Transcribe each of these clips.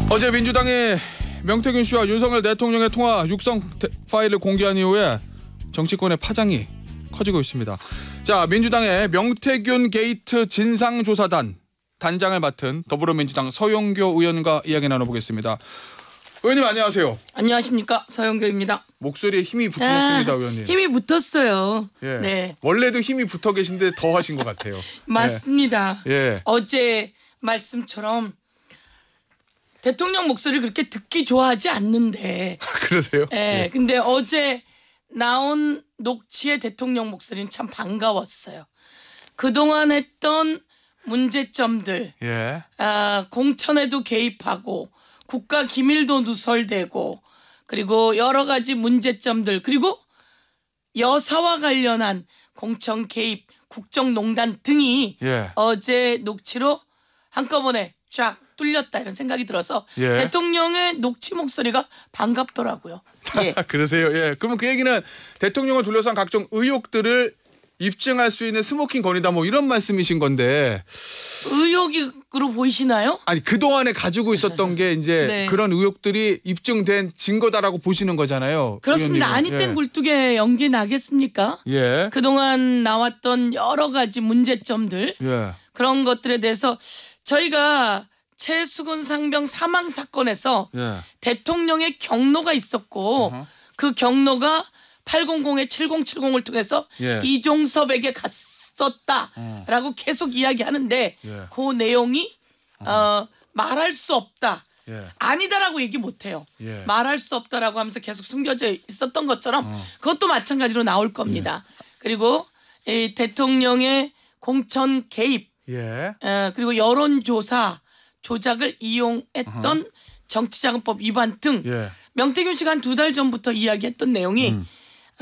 어제 민주당이 명태균 씨와 윤석열 대통령의 통화 육성 파일을 공개한 이후에 정치권의 파장이 커지고 있습니다. 자, 민주당의 명태균 게이트 진상조사단 단장을 맡은 더불어민주당 서영교 의원과 이야기 나눠보겠습니다. 의원님 안녕하세요. 안녕하십니까, 서영교입니다. 목소리에 힘이 붙으셨습니다, 의원님. 힘이 붙었어요. 예. 네, 원래도 힘이 붙어 계신데 더 하신 것 같아요. 맞습니다. 예. 어제 말씀처럼 대통령 목소리를 그렇게 듣기 좋아하지 않는데, 그러세요? 예, 근데 어제 나온 녹취의 대통령 목소리는 참 반가웠어요. 그동안 했던 문제점들, 예. 공천에도 개입하고 국가 기밀도 누설되고 그리고 여러 가지 문제점들, 그리고 여사와 관련한 공천 개입, 국정농단 등이 예. 어제 녹취로 한꺼번에 쫙 뚫렸다, 이런 생각이 들어서 예. 대통령의 녹취 목소리가 반갑더라고요. 예. 그러세요? 예. 그러면 그 얘기는 대통령을 둘러싼 각종 의혹들을 입증할 수 있는 스모킹 건이다, 뭐 이런 말씀이신 건데. 의혹으로 보이시나요? 아니, 그동안에 가지고 있었던 게 이제 네. 그런 의혹들이 입증된 증거다라고 보시는 거잖아요. 그렇습니다. 의원님은. 아니 땐 굴뚝에 연기 나겠습니까? 예. 그동안 나왔던 여러 가지 문제점들, 예. 그런 것들에 대해서 저희가 최수근 상병 사망 사건에서 예. 대통령의 경로가 있었고 그 경로가 800에 7070을 통해서 예. 이종섭에게 갔었다라고 계속 이야기하는데 예. 그 내용이 말할 수 없다, 예. 아니다라고 얘기 못해요. 예. 말할 수 없다라고 하면서 계속 숨겨져 있었던 것처럼 그것도 마찬가지로 나올 겁니다. 그리고 이 대통령의 공천 개입, 예. 그리고 여론조사 조작을 이용했던 정치자금법 위반 등 예. 명태균 씨가 한 2달 전부터 이야기했던 내용이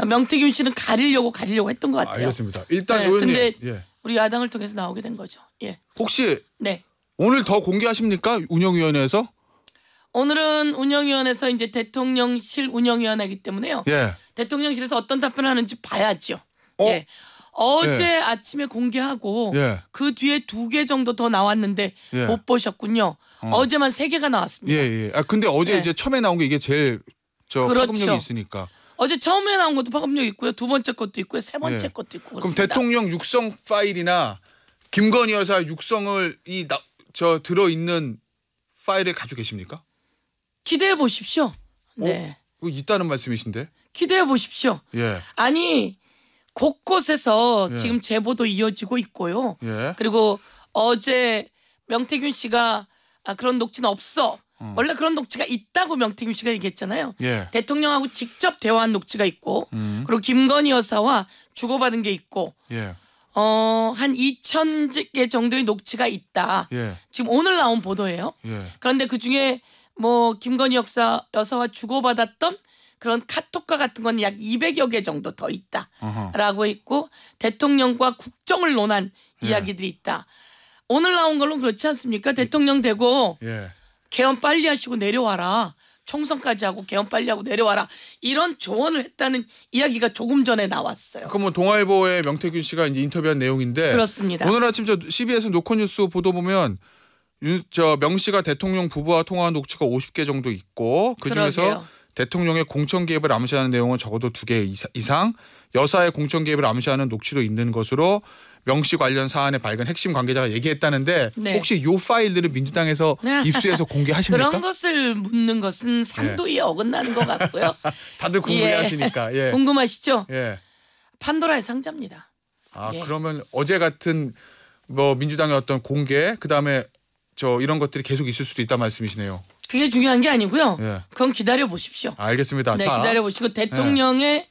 명태균 씨는 가리려고 했던 것 같아요. 알겠습니다. 일단 네, 의원님. 근데 예. 우리 야당을 통해서 나오게 된 거죠. 예. 혹시 네. 오늘 더 공개하십니까? 운영위원회에서? 오늘은 운영위원회에서 이제 대통령실 운영위원회이기 때문에요. 예. 대통령실에서 어떤 답변을 하는지 봐야죠. 어? 예. 어제 아침에 공개하고 예. 그 뒤에 2개 정도 더 나왔는데 예. 못 보셨군요. 어제만 3개가 나왔습니다. 예, 예. 아, 근데 어제 네. 이제 처음에 나온 게 이게 제일 그렇죠. 파급력이 있으니까. 어제 처음에 나온 것도 파급력 있고요. 2번째 것도 있고요. 3번째 예. 것도 있고 그럼 그렇습니다. 대통령 육성 파일이나 김건희 여사 육성을 들어 있는 파일을 가지고 계십니까? 기대해 보십시오. 네. 그거 있다는 말씀이신데. 기대해 보십시오. 예. 아니 곳곳에서 예. 지금 제보도 이어지고 있고요. 예. 그리고 어제 명태균 씨가 그런 녹취는 없어. 원래 그런 녹취가 있다고 명태균 씨가 얘기했잖아요. 예. 대통령하고 직접 대화한 녹취가 있고 그리고 김건희 여사와 주고받은 게 있고 예. 한 2,000개 정도의 녹취가 있다. 예. 지금 오늘 나온 보도예요. 예. 그런데 그중에 뭐 김건희 여사와 주고받았던 그런 카톡과 같은 건 약 200여 개 정도 더 있다라고 있고 대통령과 국정을 논한 이야기들이 있다. 오늘 나온 걸로는 그렇지 않습니까? 대통령 되고 예. 개헌 빨리 하시고 내려와라. 총선까지 하고 개헌 빨리 하고 내려와라. 이런 조언을 했다는 이야기가 조금 전에 나왔어요. 그 뭐 동아일보의 명태균 씨가 이제 인터뷰한 내용인데. 그렇습니다. 오늘 아침 저 CBS 노컷뉴스 보도 보면 명 씨가 대통령 부부와 통화한 녹취가 50개 정도 있고 그중에서 그러게요. 대통령의 공천 개입을 암시하는 내용은 적어도 2개 이상, 여사의 공천 개입을 암시하는 녹취도 있는 것으로 명 씨 관련 사안의 발견 핵심 관계자가 얘기했다는데 네. 혹시 요 파일들을 민주당에서 입수해서 공개하십니까? 그런 것을 묻는 것은 상도에 어긋나는 것 같고요. 다들 궁금해하시니까. 예. 궁금하시죠? 예. 판도라의 상자입니다. 아, 예. 그러면 어제 같은 뭐 민주당의 어떤 공개, 그다음에 이런 것들이 계속 있을 수도 있다 말씀이시네요. 그게 중요한 게 아니고요. 예. 그건 기다려 보십시오. 알겠습니다. 네, 자, 기다려 보시고 대통령의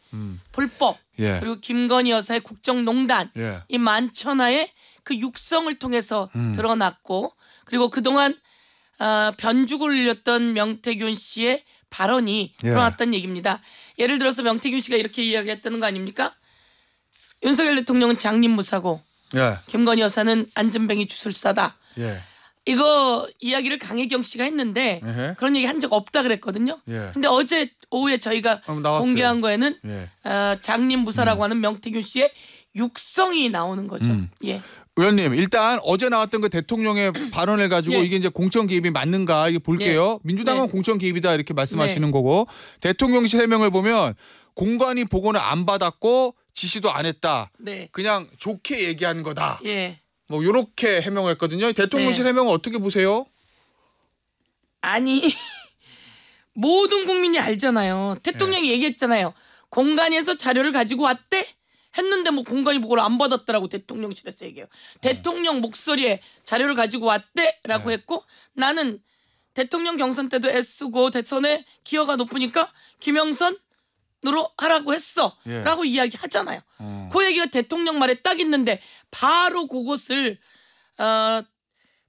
불법 예. 그리고 김건희 여사의 국정농단 예. 이 만천하의 그 육성을 통해서 드러났고 그리고 그동안 변죽을 울렸던 명태균 씨의 발언이 예. 드러났다는 얘기입니다. 예를 들어서 명태균 씨가 이렇게 이야기했다는 거 아닙니까? 윤석열 대통령은 장님무사고 예. 김건희 여사는 안전뱅이 주술사다. 예. 이거 이야기를 강혜경 씨가 했는데 에헤. 그런 얘기 한 적 없다 그랬거든요. 예. 근데 어제 오후에 저희가 나왔어요. 공개한 거에는 예. 장님 무사라고 하는 명태균 씨의 육성이 나오는 거죠. 예. 의원님 일단 어제 나왔던 그 대통령의 발언을 가지고 예. 이게 이제 공천 개입이 맞는가 이게 볼게요. 민주당은 네. 공천 개입이다 이렇게 말씀하시는 거고 대통령실 해명을 보면 공관위 보고는 안 받았고 지시도 안 했다. 네. 그냥 좋게 얘기한 거다. 예. 뭐 이렇게 해명했거든요. 대통령실 네. 해명은 어떻게 보세요? 아니 모든 국민이 알잖아요. 대통령이 얘기했잖아요. 공간에서 자료를 가지고 왔대 했는데 뭐 공간이 보고를 안 받았더라고 대통령실에서 얘기해요. 대통령 목소리에 자료를 가지고 왔대라고 네. 했고 나는 대통령 경선 때도 애쓰고 대선에 기여가 높으니까 김영선으로 하라고 했어 예. 라고 이야기하잖아요. 그 얘기가 대통령 말에 딱 있는데 바로 그것을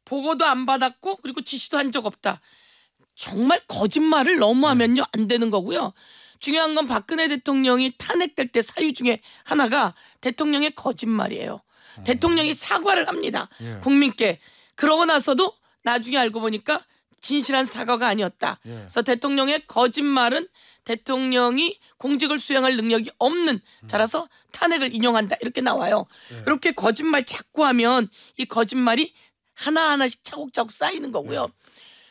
보고도 안 받았고 그리고 지시도 한 적 없다. 정말 거짓말을 너무 하면요 안 되는 거고요. 중요한 건 박근혜 대통령이 탄핵될 때 사유 중에 하나가 대통령의 거짓말이에요. 대통령이 사과를 합니다. 예. 국민께. 그러고 나서도 나중에 알고 보니까 진실한 사과가 아니었다. 예. 그래서 대통령의 거짓말은 대통령이 공직을 수행할 능력이 없는 자라서 탄핵을 인용한다. 이렇게 나와요. 이렇게 거짓말 자꾸 하면 이 거짓말이 하나하나씩 차곡차곡 쌓이는 거고요.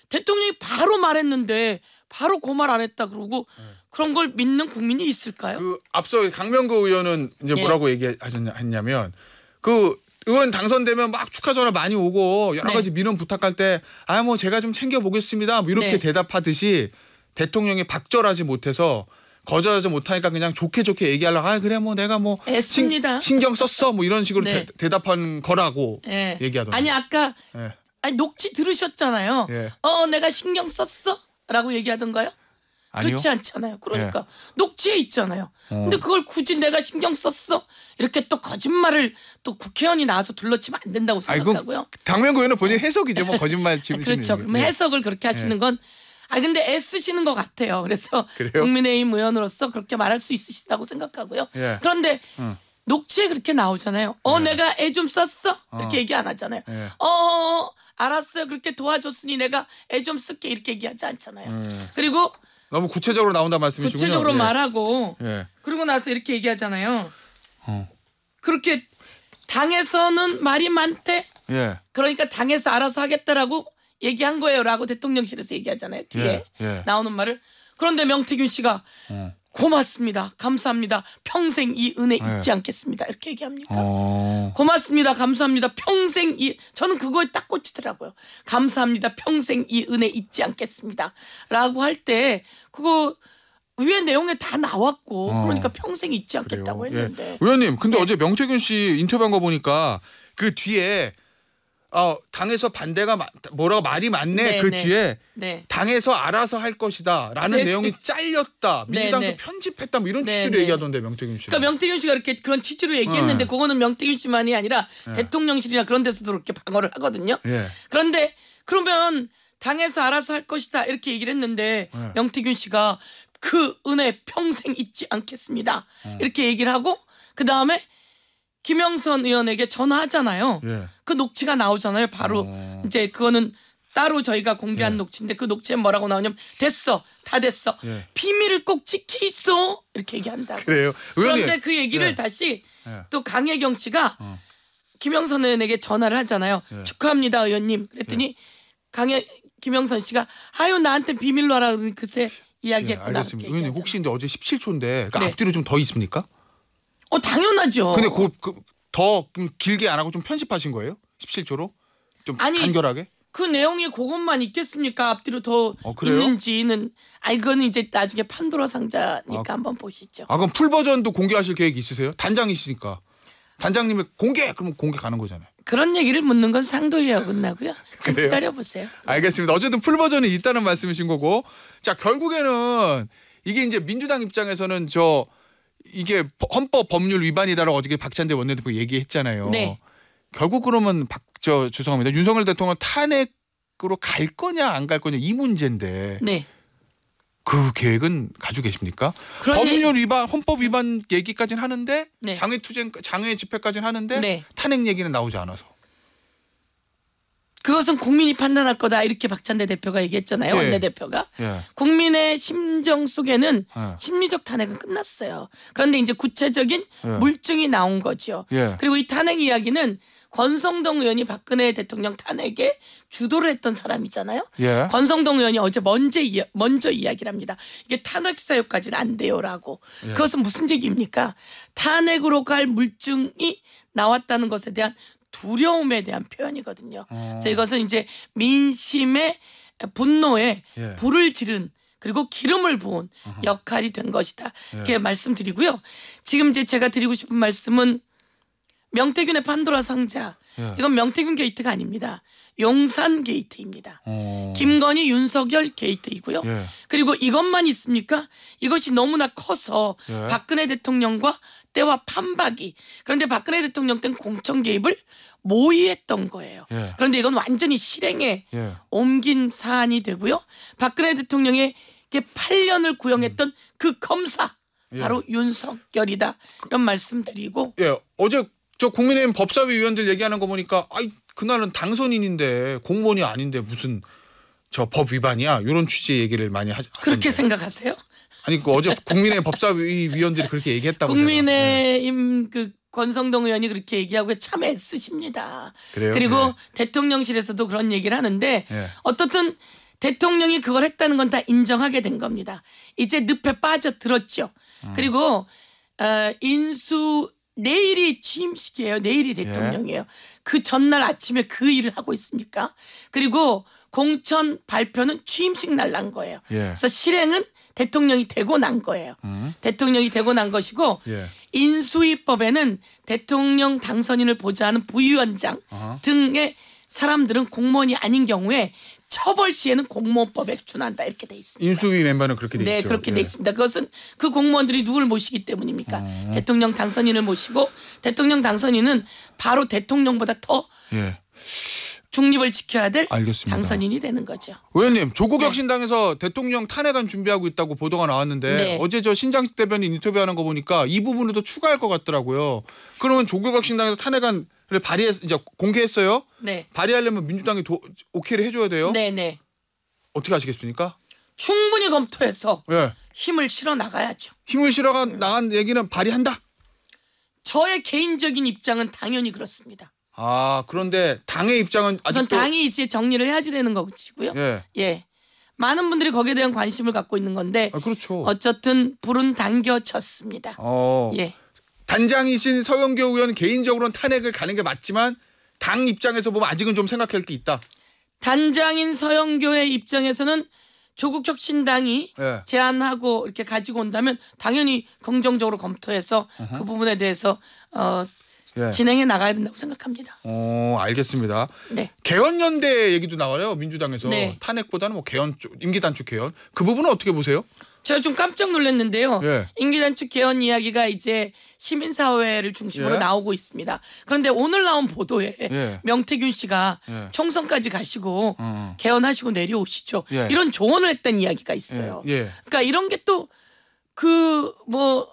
대통령이 바로 말했는데 바로 그 말 안 했다 그러고 그런 걸 믿는 국민이 있을까요? 그 앞서 강명구 의원은 이제 예. 뭐라고 얘기했냐면 그 의원 당선되면 막 축하 전화 많이 오고 여러 네. 가지 민원 부탁할 때 아 뭐 제가 좀 챙겨 보겠습니다. 뭐 이렇게 네. 대답하듯이 대통령이 박절하지 못해서 거절하지 못하니까 그냥 좋게 얘기하려고 아 그래 뭐 내가 뭐 애씁니다. 신경 썼어 뭐 이런 식으로 네. 대답한 거라고 예. 얘기하더라고요. 아니 아까 예. 아니 녹취 들으셨잖아요. 예. 내가 신경 썼어라고 얘기하던가요? 아니요. 그렇지 않잖아요. 그러니까 녹취에 있잖아요. 근데 그걸 굳이 내가 신경 썼어 이렇게 또 거짓말을 또 국회의원이 나와서 둘러치면 안 된다고 아니, 생각하고요. 강명구 의원은 본인 해석이죠. 뭐 거짓말 치는 그렇죠. 얘기. 그럼 예. 해석을 그렇게 하시는 건 근데 애쓰시는 것 같아요. 그래서 그래요? 국민의힘 의원으로서 그렇게 말할 수 있으시다고 생각하고요. 예. 그런데 녹취에 그렇게 나오잖아요. 내가 애 좀 썼어? 이렇게 얘기 안 하잖아요. 예. 알았어요. 그렇게 도와줬으니 내가 애 좀 쓸게 이렇게 얘기하지 않잖아요. 그리고 너무 구체적으로 나온다 말씀이시군요. 구체적으로 예. 말하고 예. 그러고 나서 이렇게 얘기하잖아요. 어. 그렇게 당에서는 말이 많대. 예. 그러니까 당에서 알아서 하겠다라고 얘기한 거예요라고 대통령실에서 얘기하잖아요. 뒤에 예. 나오는 말을. 그런데 명태균 씨가 고맙습니다. 감사합니다. 평생 이 은혜 잊지 않겠습니다. 이렇게 얘기합니까? 고맙습니다. 감사합니다. 평생 저는 그거에 딱 꽂히더라고요. 감사합니다. 평생 이 은혜 잊지 않겠습니다. 라고 할 때 그거 위에 내용에 다 나왔고 그러니까 평생 잊지 않겠다고 그래요. 했는데. 예. 의원님, 근데 네. 어제 명태균 씨 인터뷰한 거 보니까 그 뒤에 당에서 반대가 뭐라고 말이 많네. 네, 그 네. 뒤에 네. 당에서 알아서 할 것이다라는 네. 내용이 잘렸다. 네, 민주당에서 네. 편집했다. 뭐 이런 네, 취지로 네. 얘기하던데 명태균 씨. 그러니까 명태균 씨가 이렇게 그런 취지로 얘기했는데 그거는 명태균 씨만이 아니라 대통령실이나 그런 데서도 그렇게 방어를 하거든요. 예. 그런데 그러면 당에서 알아서 할 것이다 이렇게 얘기를 했는데 명태균 씨가 그 은혜 평생 잊지 않겠습니다. 이렇게 얘기를 하고 그다음에 김영선 의원에게 전화하잖아요. 예. 그 녹취가 나오잖아요. 바로 이제 그거는 따로 저희가 공개한 녹취인데 그 녹취에 뭐라고 나오냐면 됐어. 다 됐어. 예. 비밀을 꼭 지키소. 이렇게 얘기한다고. 그래요. 의원님. 그런데 그 얘기를 예. 다시 예. 또 강혜경 씨가 김영선 의원에게 전화를 하잖아요. 축하합니다 의원님. 그랬더니 김영선 씨가 아유 나한테 비밀로 하라 그러니 그새 예, 이야기했구나. 알겠습니다. 의원님 혹시 근데 어제 17초인데 그러니까 네. 앞뒤로 좀 더 있습니까? 당연하죠. 근데 더 길게 안 하고 좀 편집하신 거예요? 17초로? 좀 아니, 간결하게? 그 내용이 그것만 있겠습니까? 앞뒤로 더 그래요? 있는지는 그거는 이제 나중에 판도라 상자니까 한번 보시죠. 그럼 풀 버전도 공개하실 계획 있으세요? 단장이시니까. 단장님이 공개 그러면 공개 가는 거잖아요. 그런 얘기를 묻는 건 상도에 어긋나고요. 좀 그래요? 기다려 보세요. 알겠습니다. 어쨌든 풀 버전이 있다는 말씀이신 거고. 자, 결국에는 이게 이제 민주당 입장에서는 이게 헌법 법률 위반이다라고 어저께 박찬대 원내대표 얘기했잖아요. 네. 결국 그러면 죄송합니다. 윤석열 대통령 탄핵으로 갈 거냐 안 갈 거냐 이 문제인데 네. 그 계획은 가지고 계십니까? 그런데- 법률 위반, 헌법 위반 얘기까지는 하는데 네. 장외 집회까지는 하는데 네. 탄핵 얘기는 나오지 않아서. 그것은 국민이 판단할 거다 이렇게 박찬대 대표가 얘기했잖아요. 예. 원내대표가. 예. 국민의 심정 속에는 예. 심리적 탄핵은 끝났어요. 그런데 이제 구체적인 예. 물증이 나온 거죠. 예. 그리고 이 탄핵 이야기는 권성동 의원이 박근혜 대통령 탄핵에 주도를 했던 사람이잖아요. 예. 권성동 의원이 어제 먼저 이야기를 합니다. 이게 탄핵 사유까지는 안 돼요라고. 예. 그것은 무슨 얘기입니까? 탄핵으로 갈 물증이 나왔다는 것에 대한 두려움에 대한 표현이거든요. 그래서 이것은 이제 민심의 분노에 예. 불을 지른 그리고 기름을 부은 역할이 된 것이다. 이렇게 말씀드리고요. 지금 이제 제가 드리고 싶은 말씀은 명태균의 판도라 상자. 예. 이건 명태균 게이트가 아닙니다. 용산 게이트입니다. 어. 김건희 윤석열 게이트이고요. 예. 그리고 이것만 있습니까? 이것이 너무나 커서 예. 박근혜 대통령과 때와 판박이. 그런데 박근혜 대통령 때는 공천 개입을 모의했던 거예요. 예. 그런데 이건 완전히 실행에 예. 옮긴 사안이 되고요. 박근혜 대통령에게 8년을 구형했던 그 검사 바로 윤석열이다. 이런 말씀 드리고 예. 어제 저 국민의힘 법사위 의원들 얘기하는 거 보니까 아이 그날은 당선인인데 공무원이 아닌데 무슨 저 법 위반이야 이런 취지의 얘기를 많이 그렇게 하던데. 생각하세요? 아니 그 어제 국민의힘 법사위 위원들이 그렇게 얘기했다고. 국민의힘 그 권성동 의원이 그렇게 얘기하고 참 애쓰십니다. 그래요? 그리고 네. 대통령실에서도 그런 얘기를 하는데 예. 어떻든 대통령이 그걸 했다는 건 다 인정하게 된 겁니다. 이제 늪에 빠져들었죠. 그리고 인수 내일이 취임식이에요. 내일이 대통령이에요. 그 전날 아침에 그 일을 하고 있습니까? 그리고 공천 발표는 취임식 날 난 거예요. 예. 그래서 실행은 대통령이 되고 난 거예요. 대통령이 되고 난 것이고 예. 인수위법에는 대통령 당선인을 보좌하는 부위원장 등의 사람들은 공무원이 아닌 경우에 처벌 시에는 공무원법에 준한다 이렇게 돼 있습니다. 인수위 멤버는 그렇게 돼 네, 있죠. 그렇게 예. 돼 있습니다. 그것은 그 공무원들이 누구를 모시기 때문입니까? 대통령 당선인을 모시고 대통령 당선인은 바로 대통령보다 더 예. 중립을 지켜야 될 알겠습니다. 당선인이 되는 거죠. 의원님 조국혁신당에서 대통령 탄핵안 준비하고 있다고 보도가 나왔는데 네. 어제 저 신장식 대변인 인터뷰하는 거 보니까 이 부분을 더 추가할 것 같더라고요. 그러면 조국혁신당에서 탄핵안을 이제 공개했어요. 네, 발의하려면 민주당이 오케이를 해줘야 돼요. 네, 네. 어떻게 하시겠습니까? 충분히 검토해서 예. 힘을 실어 나가야죠. 힘을 실어가 나간 얘기는 발의한다. 저의 개인적인 입장은 당연히 그렇습니다. 아 그런데 당의 입장은 우선 아직도 당이 이제 정리를 해야지 되는 것이고요. 예. 예, 많은 분들이 거기에 대한 관심을 갖고 있는 건데 아, 그렇죠. 어쨌든 불은 당겨졌습니다. 예. 단장이신 서영교 의원 개인적으로는 탄핵을 가는 게 맞지만 당 입장에서 보면 아직은 좀 생각할 게 있다. 단장인 서영교의 입장에서는 조국혁신당이 예. 제안하고 이렇게 가지고 온다면 당연히 긍정적으로 검토해서 그 부분에 대해서 예. 진행해 나가야 된다고 생각합니다. 알겠습니다. 네. 개헌연대 얘기도 나와요. 민주당에서 네. 탄핵보다는 뭐 개헌 쪽, 임기단축 개헌 그 부분은 어떻게 보세요? 제가 좀 깜짝 놀랐는데요. 예. 임기단축 개헌 이야기가 이제 시민사회를 중심으로 예. 나오고 있습니다. 그런데 오늘 나온 보도에 예. 명태균 씨가 예. 총선까지 가시고 개헌하시고 내려오시죠. 예. 이런 조언을 했다는 이야기가 있어요. 예. 그러니까 이런 게 또 그 뭐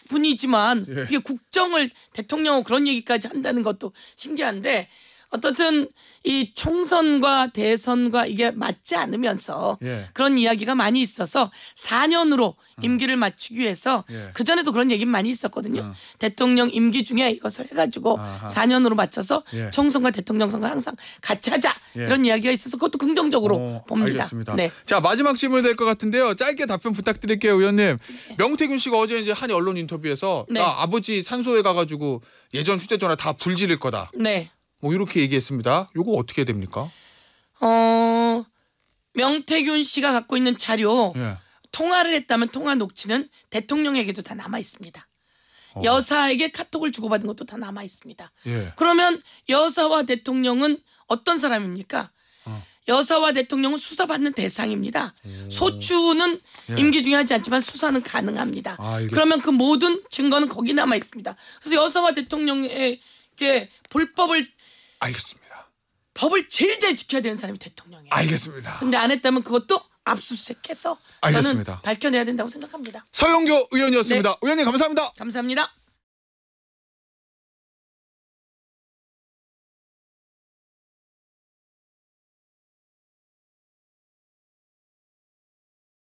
분이지만 예. 이게 국정을 대통령하고 그런 얘기까지 한다는 것도 신기한데 어떻든 이 총선과 대선과 이게 맞지 않으면서 예. 그런 이야기가 많이 있어서 4년으로 임기를 맞추기 위해서 예. 그전에도 그런 얘기는 많이 있었거든요. 대통령 임기 중에 이것을 해가지고 아하. 4년으로 맞춰서 예. 총선과 대통령 선거 항상 같이 하자 예. 이런 이야기가 있어서 그것도 긍정적으로 봅니다. 알겠습니다. 네. 자 마지막 질문이 될 것 같은데요. 짧게 답변 부탁드릴게요, 의원님. 명태균 씨가 어제 이제 한 언론 인터뷰에서 네. 나 아버지 산소에 가가지고 예전 휴대전화 다 불지를 거다. 네. 뭐 이렇게 얘기했습니다. 요거 어떻게 됩니까? 명태균 씨가 갖고 있는 자료 예. 통화를 했다면 통화 녹취는 대통령에게도 다 남아 있습니다. 여사에게 카톡을 주고받은 것도 다 남아 있습니다. 예. 그러면 여사와 대통령은 어떤 사람입니까? 여사와 대통령은 수사받는 대상입니다. 소추는 임기 중에 하지 않지만 수사는 가능합니다. 알겠습니다. 그러면 그 모든 증거는 거기 남아 있습니다. 그래서 여사와 대통령에게 알겠습니다. 법을 제일 잘 지켜야 되는 사람이 대통령이에요. 알겠습니다. 근데 안 했다면 그것도 압수수색해서 알겠습니다. 저는 밝혀내야 된다고 생각합니다. 서영교 의원이었습니다. 네. 의원님 감사합니다. 감사합니다.